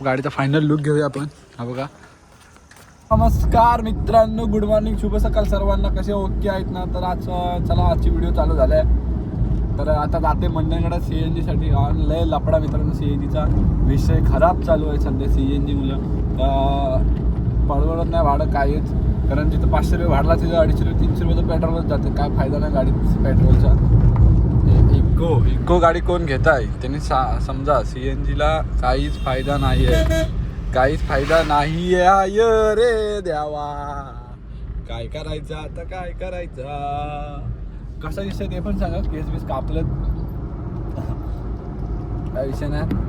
गाडीचा final look घेऊया आपण. हा बघा. नमस्कार मित्रांनो, गुड मॉर्निंग, शुभ सकाळ सर्वांना. कसे ओके आहेत ना? तर आज चला आजची व्हिडिओ चालू झाला आहे. तर आता जाते मंडणगडात CNG साठी. लय लफडा मित्रांनो, CNGचा विषय खराब चालू आहे सध्या. CNG मुलं परवडत नाही भाडं काहीच, कारण जिथं 500 रुपये भाडला तिथं 250 रुपये 300 रुपये तर पेट्रोलच जाते. काय फायदा नाही गाडी पेट्रोलचा. इको गाडी कोण घेत आहे त्यांनी समजा CNGला काहीच फायदा नाही आहे, काहीच फायदा नाही आहे रे देवा. काय करायचं आता, काय करायचं, कसा विषय ते पण सांगा. केस कापलं काय विषय नाही,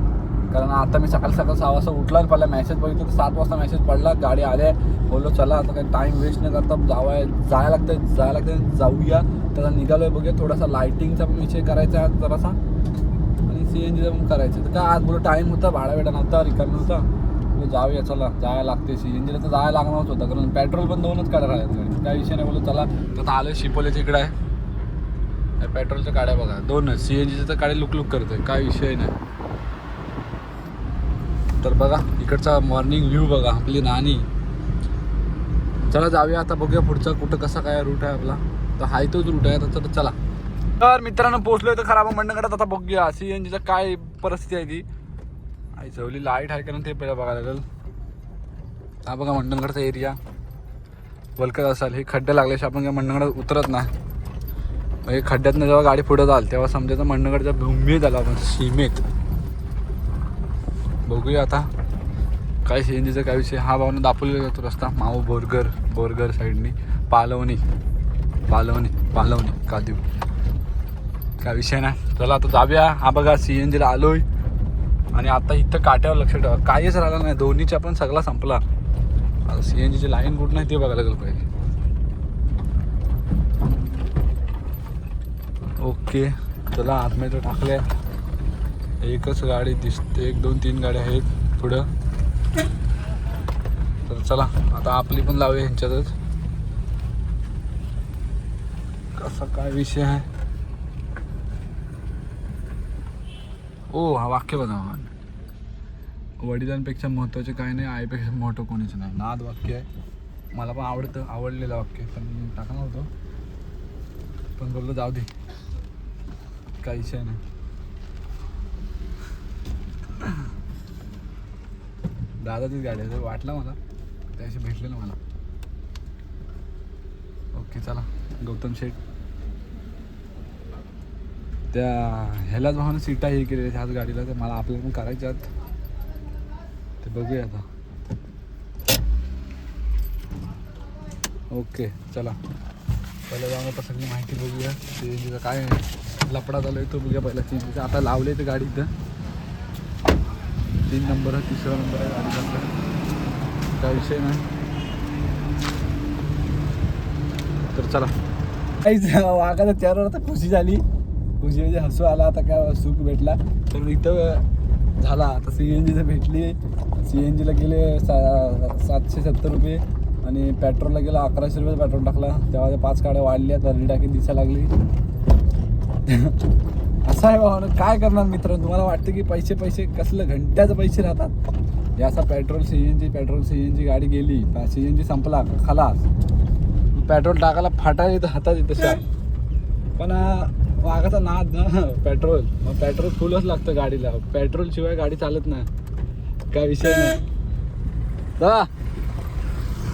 कारण आता मी सकाळ 6 वाजता उठला आणि पहिला मेसेज बघितलं तर 7 वाजता मेसेज पडला. गाडी आले, बोललो चला आता काही टाईम वेस्ट न करता जायला लागतं जाऊया. त्याला निघालोय. बघूया थोडासा लाईटिंगचा पण विषय करायचा आज जरासा, आणि CNGचा पण करायचं. तर काय आज बोलो टाईम होता, भाडा वेडा नव्हता, रिकामी नव्हता. जाऊया चला, जायला लागते. CNGला तर जायला लागणारच होतं, कारण पेट्रोल पण 2च काढा राहायचं. काय विषय नाही. बोलो चला. तर आलं शिपोलेच्या इकडे आहे. पेट्रोलच्या गाड्या बघा 2च. CNGचं तर गाडी लुक करतोय, काय विषय नाही. तर बघा इकडचा मॉर्निंग व्ह्यू बघा, आपली नाणी. चला जाऊया आता, बघूया पुढचा कुठं कसा काय रूट आहे आपला. तर हाय तोच रूट आहे. तर चला. तर मित्रांनो पोहोचलोय तर खराब मंडणगडात. आता बघूया CNGचा काय परिस्थिती आहे ती. आई चवली लाईट आहे का नाही ते पहिला बघायला लागेल. हा बघा मंडणगडचा एरिया वलकत असाल. हे खड्डे लागल्याशिवाय आपण काय मंडणगडात उतरत नाही. म्हणजे खड्ड्यातनं जेव्हा गाडी पुढे जाल तेव्हा समजायचं मंडणगडच्या भूमीत आला आपण, सीमेत. बघूया आता काय CNGचा काय विषय. हा भावना दापोलीला जातो रस्ता. माऊ बोरगर साईडनी पालवणी कादिव. काय विषय नाही. चला आता जाऊया. हा बघा CNGला आलोय, आणि आता इथं काट्यावर लक्ष ठेवा, काहीच राहिलं नाही. दोन्हीचा पण सगळा संपला. आता CNGची लाईन कुठं नाही ते बघायला लागलं पाहिजे. ओके चला आतमध्ये टाकल्या. एकच गाडी दिसते, 1 2 3 गाड्या आहेत पुढं. तर चला आता आपली पण लावूया ह्यांच्यातच. कसा काय विषय आहे. ओ हा वाक्य बघा, वडिलांपेक्षा महत्त्वाचे काय नाही, आईपेक्षा मोठं कोणीच नाही. नाद वाक्य आहे. मला पण आवडलेलं वाक्य, पण टाकणार होतं पण बोललो जाऊ दे, काही विषय नाही. दादाचीच गाडी आहे वाटलं मला, त्याशी भेटलेलं मला. ओके चला. गौतम शेठ त्या ह्यालाच भावना सीटा हे केलेल्या ह्याच गाडीला. तर मला आपल्याला पण करायच्यात, ते बघूया आता. ओके चला पहिलं जाऊन आता सगळी माहिती बघूया. CNGचा काय लफडा झाला आहे तो बघूया पहिला. CNGचा आता लावले ते गाडी इथं. 3 नंबर आहे, 3रा नंबर आहे गाडीचा. काय विषय नाही. तर चला. काहीच वागायचा चेहऱ्यावर आता खुशी झाली. खुशी म्हणजे हसू आला. आता काय सुख भेटला. तर इथं झाला आता CNGचं भेटली. CNGला गेले 770 रुपये, आणि पेट्रोलला गेला 1100 रुपये पेट्रोल टाकला. तेव्हा 5 गाड्या वाढल्या, तर टाकी दिसायला लागली. असं आहे भावानं, काय करणार मित्रांनो. तुम्हाला वाटतं की पैसे कसलं घंट्याचं पैसे राहतात. हे असा पेट्रोल CNG गाडी गेली, CNG संपला खलास. पेट्रोल टाकायला फाटा येतं हातात येतं तशा. पण वागाचा नाद ना पेट्रोल. मग पेट्रोल फुलच लागतं गाडीला. पेट्रोल शिवाय गाडी चालत नाही, काय विषय नाही.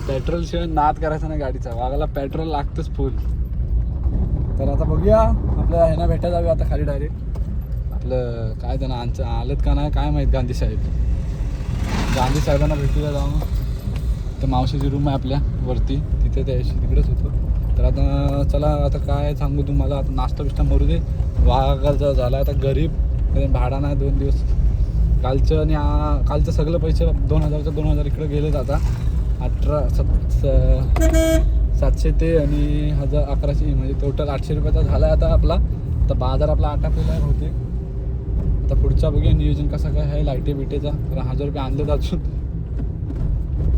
पेट्रोल शिवाय नाद करायचा नाही गाडीचा. वागायला पेट्रोल लागतंच फुल. तर आता बघूया आपल्या ह्यांना भेटा जाऊया आता खाली डायरेक्ट. आपलं काय त्यांना आलत का नाही काय माहीत. गांधी साहेबांना भेटूया जाऊन. तर मावशीची रूम आहे आपल्या वरती, तिथे तिकडेच होतो. तर आता चला आता काय सांगू तुम्हाला. आता नाश्ता मरू दे. वाघाचा झाला आता गरीब, भाडा नाही 2 दिवस. कालचं आणि कालचं सगळं पैसे 2000 इकडे गेलेत. आता 700 ते आणि 1100 म्हणजे टोटल 800 रुपयाचा झाला आहे आता आपला. आता बाजार आपला आटापलेला आहे बहुतेक. आता पुढचा बघूया नियोजन कसं काय आहे लाईटे बिटेचा. तर 1000 रुपये आणलेत अजून,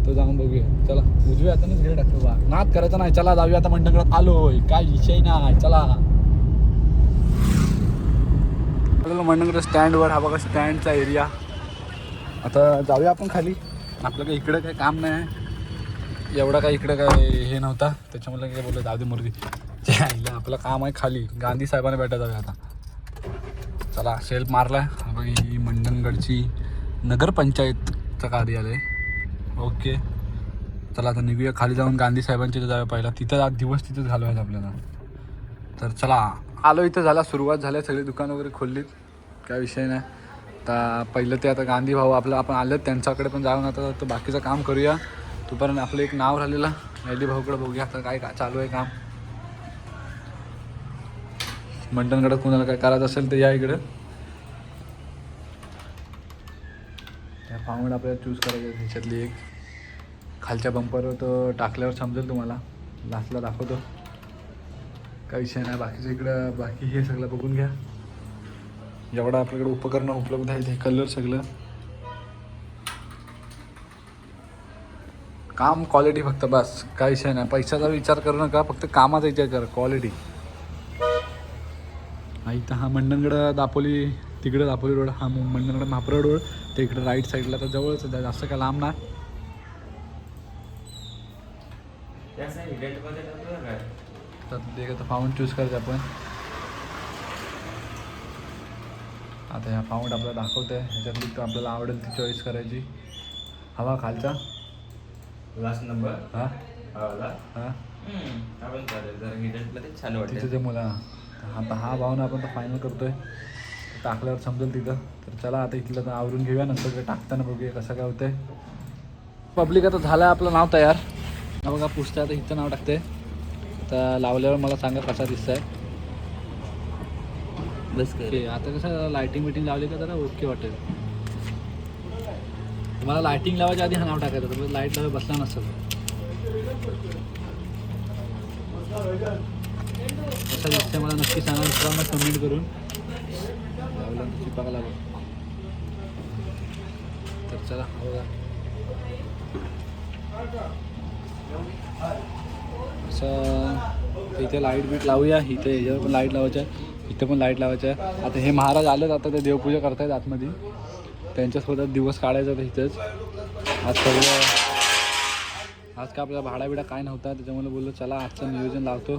तो जाऊन बघूया. चला उजव्या हातानेच घे टाकतो बा, नाद करायचा नाही. चला जाऊया आता मंडणगडात आलोय, काय विषय नाही. चला मंडणगड स्टँडवर. हा बघा स्टँडचा एरिया. आता जाऊया आपण खाली. आपलं काही इकडं काही काम नाही एवढं काही इकडं काय हे नव्हता त्याच्यामुळे काय बोललं जाऊ दे मुर्गी आईला. आपलं काम आहे खाली गांधी साहेबांना भेटायला जाऊया आता. चला शेल्फ मारला आहे. ही मंडणगडची नगरपंचायतचं कार्यालय. ओके चला आता निघूया खाली जाऊन गांधी साहेबांच्या इथं जाऊया पहिला. तिथं आज दिवस तिथंच घालवायचं आपल्याला. तर चला आलो. इथं झाला सुरुवात झाल्या सगळी दुकानं वगैरे खोललीत काय विषय नाही. आता पहिलं ते आता गांधी भाऊ आपलं आपण आलं त्यांच्याकडे पण जाऊन आता तर बाकीचं काम करूया. तोपर्यंत आपलं एक नाव राहिलेलं गांधी भाऊकडे बघूया आता काय चालू आहे काम. मंडणगडात कोणाला काय करायचं असेल तर या इकडं. त्या फाउंड आपल्याला चूज करायचं त्याच्यातली एक. खालच्या बंपरवर तो टाकल्यावर समजेल तुम्हाला. लास्टला दाखवतो काही विषय नाही. बाकीचं इकडं बाकी हे सगळं बघून घ्या. एवढं आपल्याकडे उपकरणं उपलब्ध आहेत. हे कलर सगळं काम क्वालिटी फक्त बस काही विषय नाही. पैशाचा विचार करू नका फक्त कामाचा विचार करा क्वालिटी. इथं हा मंडणगड दापोली तिकडे दापोली रोड हा मंडणगड म्हापरा रोड ते इकडे राईट साईडला तर जवळच जास्त काय लांब नाही. तर ते आता फाउंड चूज करायचं आपण. आता ह्या फाउंड आपल्याला दाखवत आहे ह्याच्यातली तर आपल्याला आवडेल ती चॉईस करायची. हवा खालचा लास्ट नंबर हां हां छान वाटतं तिथं जे मुला. आता हा भावना आपण तर फायनल करतोय टाकल्यावर समजेल तिथं. तर चला आता इथलं तर आवरून घेऊया नंतर ते टाकताना बघूया कसं काय होतंय. पब्लिक आता झालं आहे आपलं नाव तयार. हा बघा पुढचं आता इथं नाव टाकते. आता लावल्यावर मला सांगा कसा दिसत आहे. बस ओके आता कसं लायटिंग बिटिंग लावली का जरा ओके वाटेल. तुम्हाला लायटिंग लावायच्या आधी हा नाव टाकायचं तर लाईट लावायला बसला नसतं. कसं दिसतंय मला नक्की सांगा मित्रांनो कमेंट करून. लावलं चिपाका लागलं तर चला बघा असं. इथे लाईट बीट लावूया. इथे ह्याच्यावर पण लाईट लावायच्या इथं पण लाईट लावायच्या. आता हे महाराज आलेत आता ते देवपूजा करतायत आतमध्ये. त्यांच्यासोबत दिवस काढायचा होता इथंच. आज सगळं आज का आपल्याला भाडा बिडा काय नव्हता त्याच्यामुळे बोललो चला आजचं नियोजन लावतो.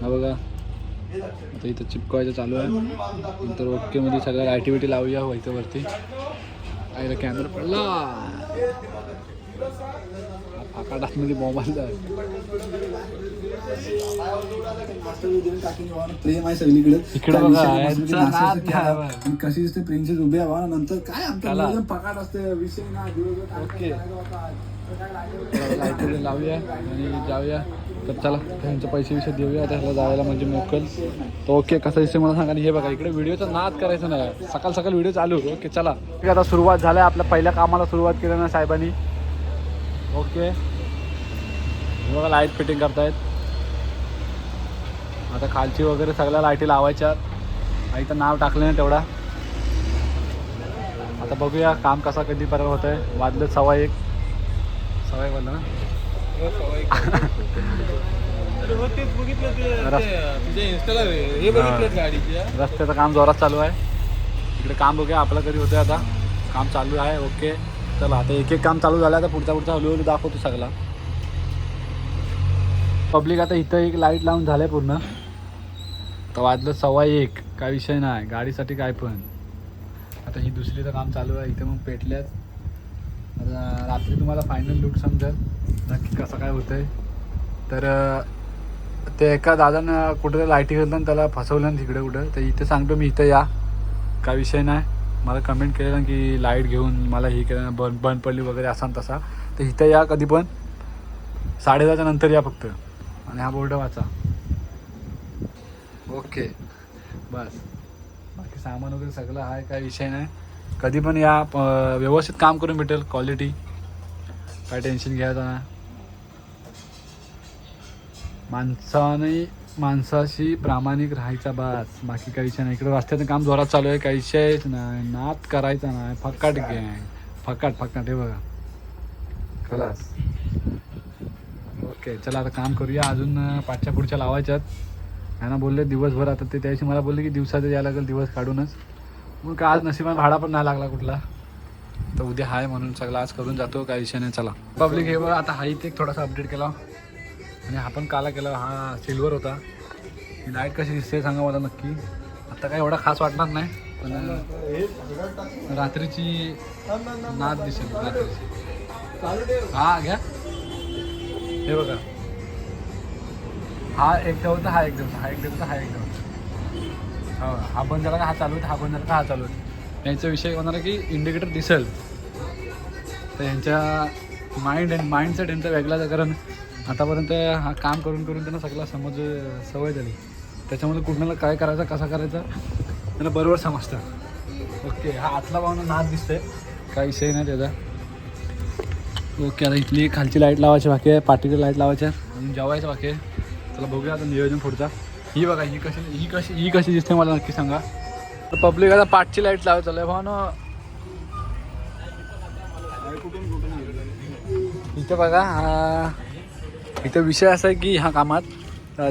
हा बघा आता इथं चिपकवायचं चालू आहे. नंतर ओकेमध्ये सगळ्या ॲक्टिव्हिटी लावूया व्हायचं वरती. आईला कॅमेरा पडला फाकाट आतमध्ये मोबाईल आहे. प्रेम आहे सगळीकडे इकडे बघा कशी दिसते प्रिन्सेस उभी आहे नंतर काय आमचं पकाट असते विषय ना. ओके लाईट लावूया आणि जाऊया. तर चला त्यांचे पैसे विषय देऊया आता ह्याला जायला म्हणजे मोकल. तर ओके कसं दिसते मला सांगा. आणि हे बघा इकडे व्हिडिओचा नाद करायचा नाही. सकाळ सकाळ व्हिडिओ चालू. ओके चला आता सुरुवात झाल्या आपल्या पहिल्या कामाला सुरुवात केली ना साहेबांनी. ओके हे बघा लाईट फिटिंग करतायत. आता खालची वगैरे सगळ्या लाईटी लावायच्या. इथं नाव टाकलं नाही तेवढा. आता बघूया काम कसा कधीपर्यंत होत आहे. वाजलं 1:15 1:15 वाजलं ना. रस्त्याचं काम जोरात चालू आहे इकडे. काम बघूया आपलं कधी होतं आता. काम चालू आहे. ओके चला आता एक एक काम चालू झालं. आता पुढचा हळूहळू दाखवतो सगळा. पब्लिक आता इथं एक लाईट लावून झालं आहे पूर्ण. तर वाजलं 1:15 काय विषय नाही गाडीसाठी काय पण. आता ही दुसरीचं काम चालू आहे. इथे मग पेटल्यात. आता रात्री तुम्हाला फायनल लूक समजेल नक्की कसं काय होतं आहे. तर ते एका दादानं कुठं लाईटी घातलं आणि त्याला फसवलं तिकडे कुठं. तर इथे सांगतो मी इथं या काय विषय नाही. मला कमेंट केलं की लाईट घेऊन मला हे केलं बंद पडली वगैरे असा तसा. तर इथं या कधी पण 10:30च्या नंतर या फक्त. आणि हा बोर्ड वाचा. ओके बस बाकी सामान वगैरे सगळं आहे काय विषय नाही. कधी पण या व्यवस्थित काम करून भेटेल. क्वालिटी काय टेन्शन घ्यायचं नाही. माणसाशी प्रामाणिक राहायचा बास बाकी काही विषय नाही. इकडे रस्त्याचं काम जोरात चालू आहे काही विषयच नाही. नाद करायचा नाही. फकाट फकाट हे बघा खलास. ओके चला आता काम करूया. अजून 5च्या पुढच्या लावायच्यात. ह्यांना बोलले दिवसभर. आता ते त्याशी मला बोलले की दिवसाचं यायला लागेल दिवस काढूनच. मग काय आज नशिबाने भाडा पण नाही लागला कुठला. तर उद्या आहे म्हणून सगळं आज करून जातो, काही विषय नाही. चला पब्लिक हे बघा, आता हा इथे एक थोडासा अपडेट केला आणि हा पण काला केला. हा सिल्वर होता. ही लाईट कशी दिसते सांगा मला नक्की. आता काय एवढा खास वाटणार नाही, पण रात्रीची नाद दिसेल रात्रीची. हा घ्या, हे बघा, हा एक होता, हा एकदम, हा एकदम, हा एकदम. हा बंद झाला का हा चालू होता, हा बंद झाला का हा चालू होता. यांचा विषय होणार आहे की इंडिकेटर दिसेल, तर यांच्या माइंडसेट यांचा वेगळाच आहे. कारण आतापर्यंत हा काम करून करून त्यांना सगळा सवय झाली. त्याच्यामुळे कुठल्याला काय करायचं, कसा करायचा त्यांना बरोबर समजतं. ओके, हा आतला भावना नाद दिसतंय, काही विषय नाही त्याचा. ओके, आता इथली खालची लाईट लावायची बाकी आहे, पाठीची लाईट लावायची आहे, आणि जेवायचं बाकी आहे. चला बघूया आता नियोजन पुढचा. ही बघा, ही कशी दिसते मला नक्की सांगा. पब्लिक आता पाठची लाईट लावायचं चालू आहे भावना. इथं बघा, इथं विषय असा आहे की ह्या कामात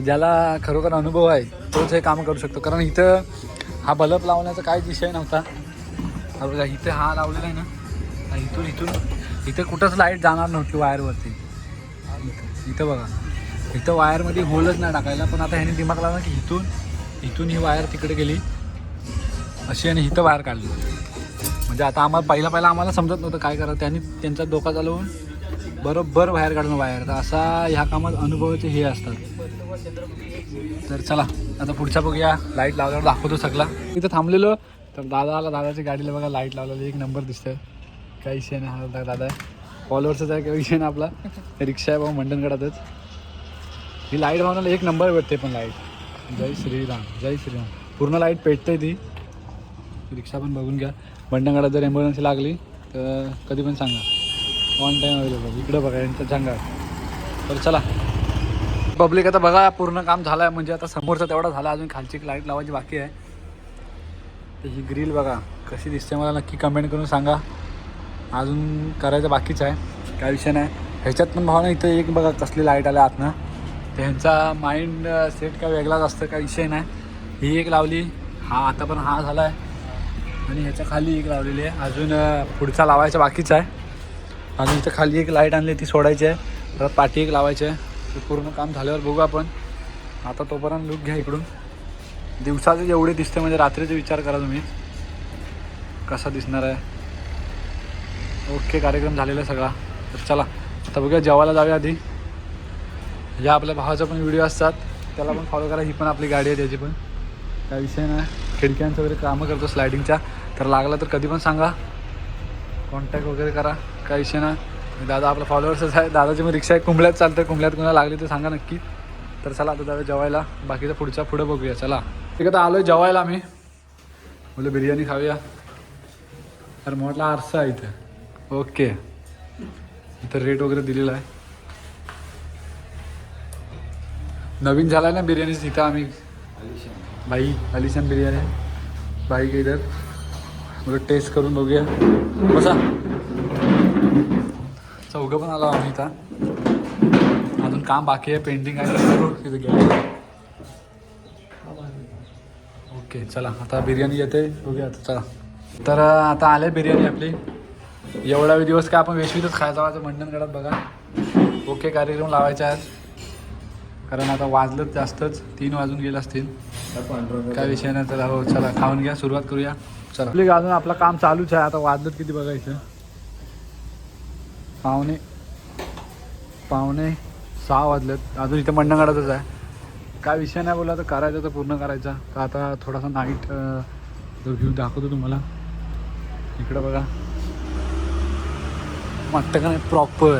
ज्याला खरोखर अनुभव आहे तोच हे काम करू शकतो. कारण इथं हा बल्ब लावण्याचा काहीच विषय नव्हता. हा बघा, इथं हा लावलेला आहे ना, इथं कुठंच लाईट जाणार नव्हती वायरवरती. इथं बघा, इथं वायरमध्ये होलच नाही टाकायला, पण आता ह्याने दिमाग लावला की इथून ही वायर तिकडे गेली अशी, आणि इथं वायर काढली. म्हणजे आता आम्हाला पहिला आम्हाला समजत नव्हतं काय करायचं. त्यांनी त्यांचा डोका चालवून बरोबर बाहेर काढणं वायर. तर असा ह्या कामात अनुभवाचे हे असतात. तर चला आता पुढच्या बघूया. लाईट लावल्यावर दाखवतो सगळा. इथं थांबलेलो तर दादा आला. दादाच्या गाडीला बघा लाईट लावलेली, एक नंबर दिसतंय, काही विषय नाही. हा दादा आहे, फॉलोअर्सच आहे, काही विषय नाही. आपला रिक्षा आहे भाऊ मंडणगडातच. ही लाईट भावनाला एक नंबर भेटते. पण लाईट जय श्रीराम, जय श्रीराम, पूर्ण लाईट पेटते ती. रिक्षा पण बघून घ्या. मंडणगडात जर एम्ब्युलन्स लागली तर कधी पण सांगा, ऑन टाईम अवेलेबल. इकडं बघा यांचं सांगा. तर चला पब्लिक, आता बघा पूर्ण काम झालं आहे. म्हणजे आता समोरचा तेवढा झाला, अजून खालची एक लाईट लावायची बाकी आहे. तर ही ग्रिल बघा कशी दिसते मला नक्की कमेंट करून सांगा. अजून करायचं बाकीच आहे, काय विषय नाही. ह्याच्यात पण भावना इथं एक बघा कसली लाईट आल्या आतनं. त्यांचा माइंड सेट काय वेगळाच असतं, काय विषय नाही. ही एक लावली, हा आता पण हा झाला आहे, आणि ह्याच्या खाली एक लावलेली आहे. अजून पुढचा लावायचा बाकीच आहे. अजून इथं खाली एक लाईट आणली, ती सोडायची आहे. परत पाठी एक लावायची आहे. ते पूर्ण काम झाल्यावर बघू आपण. आता तोपर्यंत लुक घ्या इकडून. दिवसाचे जेवढे दिसते म्हणजे रात्रीचा विचार करा तुम्ही कसा दिसणार आहे. ओके, कार्यक्रम झालेला आहे सगळा. तर चला आता बघूया, जेवायला जाऊया आधी. या आपल्या भावाचा पण व्हिडिओ असतात, त्याला पण फॉलो करा. ही पण आपली गाडी आहे, त्याची पण काय विषय नाही. खिडक्यांचं वगैरे कामं करतो स्लायडिंगच्या. तर लागला तर कधी पण सांगा, कॉन्टॅक्ट वगैरे करा, काय विषय नाही. दादा आपला फॉलोअर्सच आहे. दादाची मग रिक्षा आहे, कुंबल्यात चालतं. कुंबल्यात कुणाला लागली तर सांगा नक्की. तर चला आता जाऊया जेवायला. बाकीचं पुढं बघूया. चला ठीक आहे, आता आलो आहे जेवायला. आम्ही बोललो बिर्याणी खाऊया. तर म्हटलं आरसा आहे इथं. ओके, इथं रेट वगैरे दिलेला आहे. नवीन झाला आहे ना बिर्याणीच. इथं आम्ही भाई अलिशान बिर्याणी भाई के इधर. बोललो टेस्ट करून बघूया. बसा, चौघं पण आलो आम्ही इथं. अजून काम बाकी आहे, पेंटिंग आहे, करू तिथं गेलं. ओके चला आता बिर्याणी येते, बघूया आता. चला तर आता आले बिर्याणी आपली. एवढा दिवस काय आपण वेशवीतच खायचा व्हायचं मंडणगडात बघा. ओके, कार्यक्रम लावायचा आहे कारण आता वाजलंच जास्तच, 3 वाजून गेले असतील. काय विषय नाही. तर हो चला खाऊन घ्या, सुरुवात करूया. चला आपली अजून आपलं काम चालूच आहे. आता वाजलंच किती बघायचं, पावणे 6 वाजलेत. अजून इथं मंडणगडातच आहे. काय विषय नाही. बोला तर करायचं तर पूर्ण करायचा. तर आता थोडासा नाईट जो व्ह्यू दाखवतो तुम्हाला. इकडं बघा वाटतं का नाही प्रॉपर.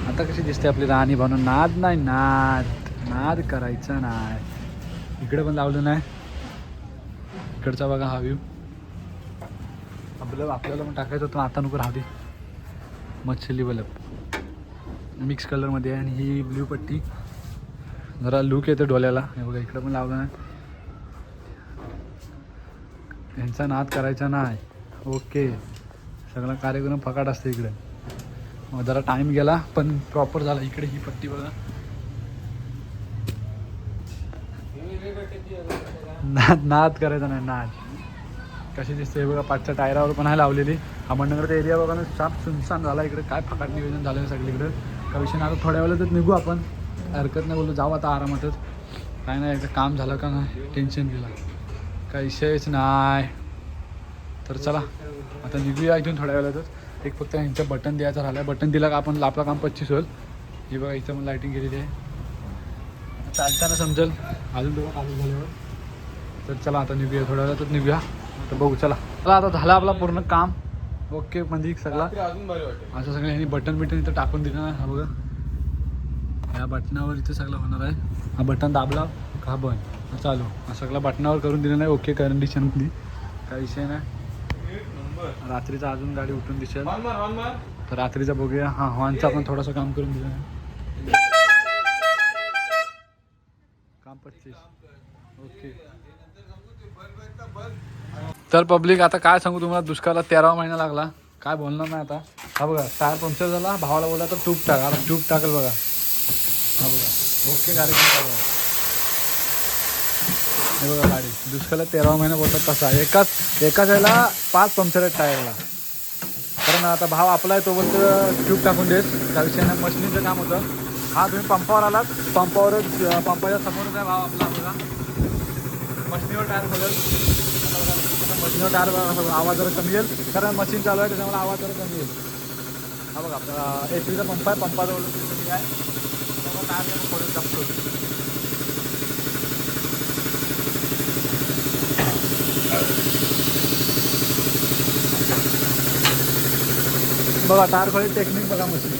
आता कशी दिसते आपली राणी बनवून. नाद नाही, नाद करायचा नाही. इकडे पण लावलं नाही. इकडचा बघा हा व्ह्यू. आपल्याला पण टाकायचं होतं, आता नको राहू दे. मच्छली बल्ब मिक्स कलरमध्ये आहे, आणि ही ब्ल्यू पट्टी जरा लुक येतो डोळ्याला. हे बघा इकडं पण लावलं नाही. यांचा नाद करायचा नाही. ओके, सगळा कार्यक्रम फकाट असते इकडे. मग जरा टाईम गेला पण प्रॉपर झाला. इकडे ही पट्टी बघा, नाद करायचा नाही. नाद कशी दिसते बघा. 5च्या टायरावर पण आहे लावलेली. अहमदनगरचा एरिया बघा ना साफ सुनसान झाला इकडे. काय फकाट नियोजन झालं सगळीकडे. का विषय नाही, आता थोड्या वेळातच निघू आपण. हरकत नाही, बोललो जाऊ आता आरामातच. काय नाही, एकदा काम झालं का नाही टेन्शन गेला, काय विषयच नाही. तर चला आता निघूया इथून थोड्या वेळातच. एक फक्त ह्यांचं बटन द्यायचं राहिलं, बटन दिलं का आपण आपलं काम 25 होईल. हे बघा इथं पण लाईटिंग केलेली आहे, चालताना समजेल अजून दोघं चालू झाल्यावर. तर चला आता निघूया, थोड्या वेळातच निघूया. आता बघू, चला आता झालं आपला पूर्ण काम ओके. म्हणजे सगळा असं सगळं ह्यांनी बटन इथं टाकून दिलं ना. हा बघा, ह्या बटनावर इथं सगळं होणार आहे. हा बटन दाबला का बंद चालू, हा सगळं बटनावर करून दिलं नाही ओके कंडिशनमध्ये. काय विषय नाही. रात्रीचा अजून गाडी उठून दिसेल तर रात्रीचा बघूया. हा हॉर्नचं आपण थोडंसं काम करून दिलं नाही. काम 25 ओके. तर पब्लिक आता काय सांगू तुम्हाला, दुष्काळाला 13वा महिना लागला, काय बोलणार नाही आता. हा बघा टायर पंक्चर झाला, भावाला बोला तर ट्यूब टाक, आता ट्यूब टाकल बघा. हा बघा ओके कार्यक्रम चालू आहे. हे बघा गाडी दुष्काळाला 13वा महिना बोलतात तसा. एकाच याला 5 पंक्चर आहेत टायरला. कारण आता भाव आपला आहे तोपर्यंत ट्यूब टाकून देत. त्या विषयाने मशिनीचं काम होतं. हा तुम्ही पंपावर आलात, पंपावरच पंपाच्या समोरच आहे भाव आपला. बघा मशिनीवर टायर खोलेल. मशीनवर टायर आवाज जरा कमी येईल, कारण मशीन चालू आहे त्याच्यामुळे आवाज जरा कमी येईल. हा बघा आपला HP पंप आहे, पंपाजवळ कमी आहे त्यामुळे टायर खोलून टाकतो. बघा टायर खोली टेक्निक बघा मशीन.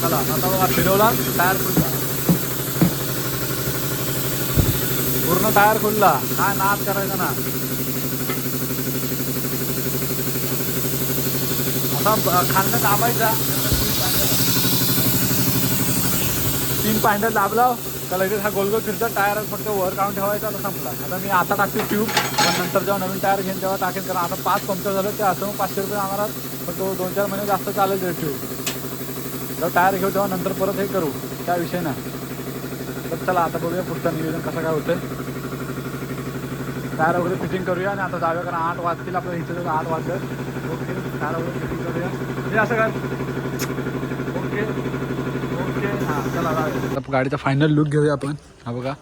चला आता बघा फिरवला टायर खुलला, पूर्ण टायर खुलला. काय नाद करायचा ना. असा खालनं दाबायचा, 3 पायंडल दाबला का लगेच हा गोलगोल फिरचा. टायर फक्त वर काढून ठेवायचा, आता संपला. आता मी आता टाकते ट्यूब, पण नंतर जेव्हा नवीन टायर घेईन तेव्हा टाकेन. कारण आता 5 पंक्चर झालं ते असं 500 रुपये आम्हाला, पण तो 2-4 महिने जास्त चालेल ते ट्यूब. जेव्हा टायर घेऊ तेव्हा नंतर परत हे करू, काय विषय नाही. तर चला आता बघूया पुढचं नियोजन कसं काय होतं. टायर वगैरे फिटिंग करूया आणि आता जाऊया, कारण 8 वाजतील आपल्या इथे जर 8 वाजलं ओके. टायर वगैरे फिटिंग करूया, हे असं काय ओके ओके. हां चला जाऊया. आता गाडीचा फायनल लुक घेऊया आपण. हा बघा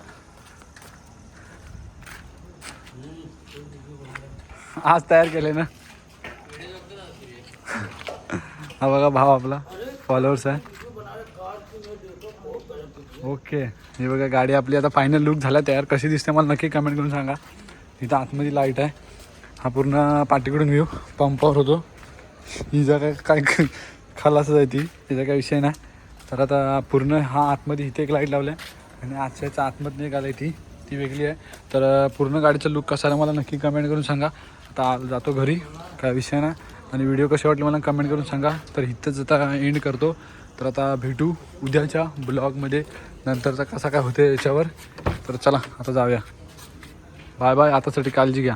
आज तयार केले ना. हा बघा भाव आपला फॉलोअर्स आहे ओके. हे बघा गाडी आपली आता फायनल लुक झाला तयार. कशी दिसते मला नक्की कमेंट करून सांगा. इथं आतमध्ये लाईट आहे. हा पूर्ण पाठीकडून व्ह्यू पंपावर होतो. ही जागा काय खलासच आहे ती, तिचा काय विषय नाही. तर आता पूर्ण हा आतमध्ये इथे एक लाईट लावल्या आणि आजच्या आतमध्ये एक आली ती वेगळी आहे. तर पूर्ण गाडीचा लुक कसा आहे मला नक्की कमेंट करून सांगा. आता जातो घरी, काय विषय नाही. आणि व्हिडिओ कसे वाटले मला कमेंट करून सांगा. तर इथंच आता एंड करतो. तर आता भेटू उद्याच्या ब्लॉगमध्ये, नंतरचा कसा काय होते याच्यावर. तर चला आता जाऊया. Bye bye. आतासाठी काळजी घ्या.